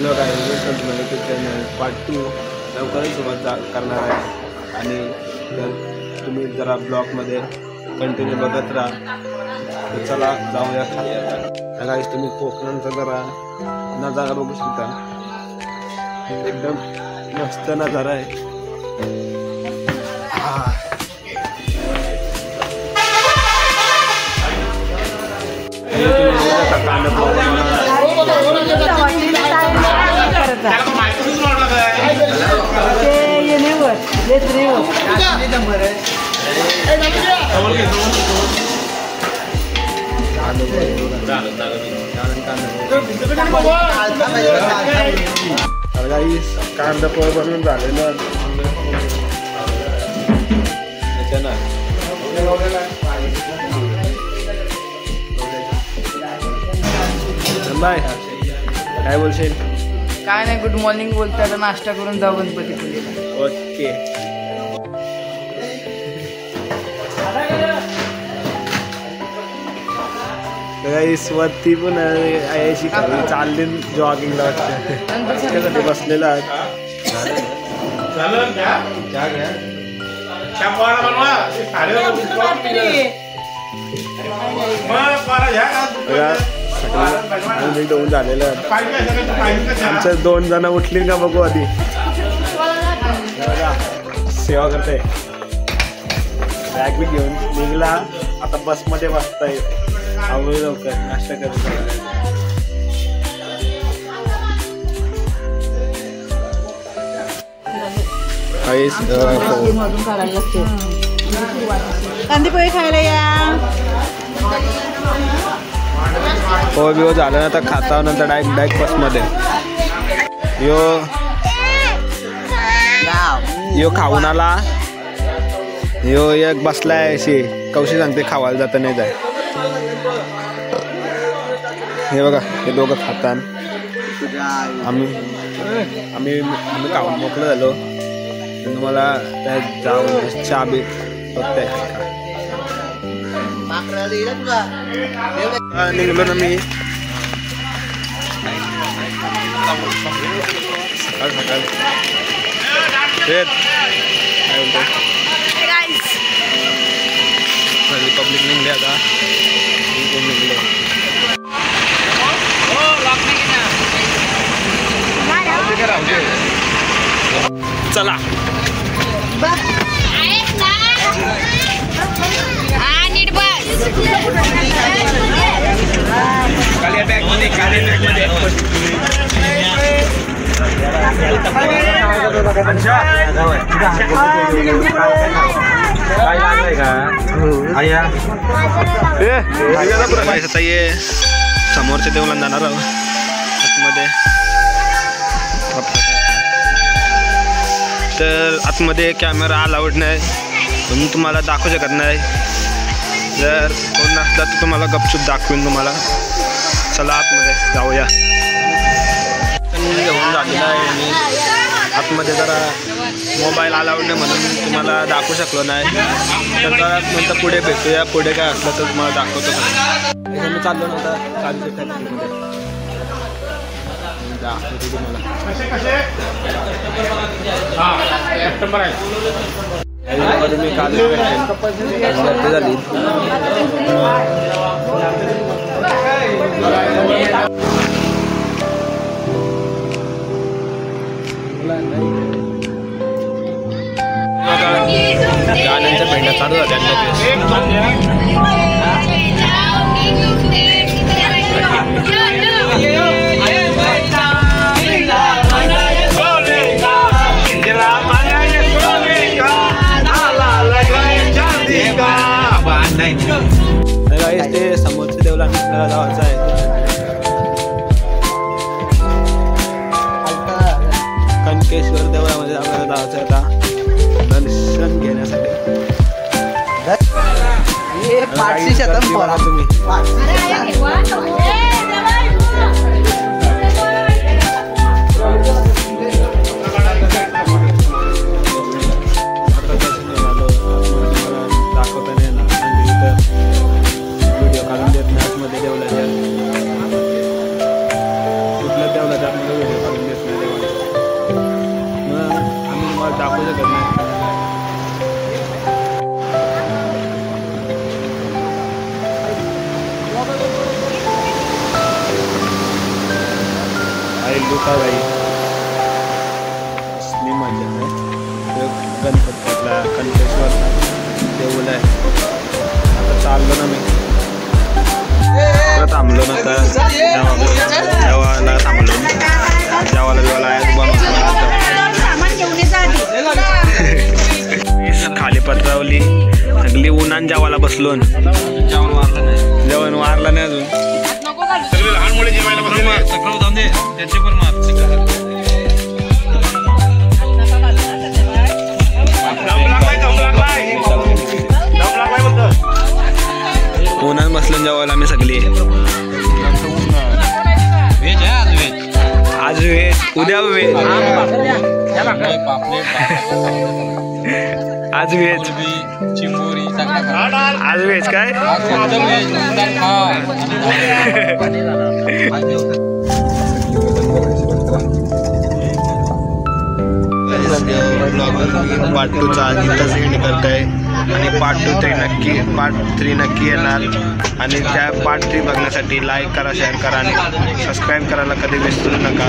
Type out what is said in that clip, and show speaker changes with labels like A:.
A: Blog आहे YouTube channel part 2 लवकरच सुरुवात करणार आहे आणि जर तुम्ही जरा ब्लॉगमध्ये कंटिन्यू बघत राहा तर चला जाऊया खाली आता गाईस तुम्ही कोकणाचा जरा नजारा बघू शकता एकदम मस्त नजारा आहे कांदा पोळ बनवून झालेलं बाय काय बोलशील
B: काय नाही गुड मॉर्निंग बोलते आता नाश्ता करून जाऊ गणपतीपुळेला
A: ओके वरती पण यायची चालली जॉगिंगला वाटतं बसलेला होऊन झालेलं आमच्या 2 जण उठली का बघू आधी सेवा करते बॅग बी घेऊन निघला आता बसमध्ये बसता येते आवडे लवकर नाश्ता करत
C: कांदीपोळी खायला या
A: पोहे बिहो झालं ना तर खाता नंतर डायरेक्ट बसमध्ये यो खाऊन आला यो एक बसलाय अशी कौशी सांगते खावायला जात नाही जाय हे बघा हे दोघं खातात आम्ही खाऊन मोकळं झालो तुम्हाला त्यात जाऊन चहा बी बघताय निघलो ना मी सकाळ पब्लिक निघले आता निघलो चला समोरच्या देवला जाणार आहोत आतमध्ये तर आतमध्ये कॅमेरा अलाउड नाही म्हणून तुम्हाला दाखवू शकत नाही जर कोण नसला तर तुम्हाला गपचूप दाखवीन तुम्हाला चला आतमध्ये जाऊया घेऊन झालेला आहे मी आतमध्ये जरा मोबाईल अलाउड नाही म्हणून तुम्हाला दाखवू शकलो नाही तर जरा नंतर पुढे भेटूया पुढे काय असलं तर तुम्हाला दाखवतो मी चाललो नव्हता दाखवतो तुम्हाला मी काल झाली गाण्यांच्या भेंड्या चालू झाल्या ते समोरच्या देवला आपल्याला जायचं आहे कनकेश्वर देवळामध्ये आपल्याला जायचं आहे आता दर्शन घेण्यासाठी तुम्ही व्हिडिओ काढून देत नाही आतमध्ये देवला कुठल्या देवला काही लुटाबाई असली मजा आहे. गणपतीला कंठेश्वरला देऊळ आहे. आता चाललो ना मी थांबलो ना तर जेवायला थांबलो जेवायला आहे खाली पत्रावली सगळी उन्हान जेवायला बसलो जेवण वारलं नाही अजून सगळे लहान मुले जेवायला बसलो त्याचे पण उन्हात बसलो जेवायला आम्ही सगळी आज वेज उद्या वेज आज वेज चिंबोरी आज वेज काय पार्ट 2 चा इथंच एंड करत आहे आणि पार्ट 3 नक्की येणार आणि त्या पार्ट 3 बघण्यासाठी लाईक करा शेअर करा आणि सबस्क्राईब करायला कधी विसरू नका.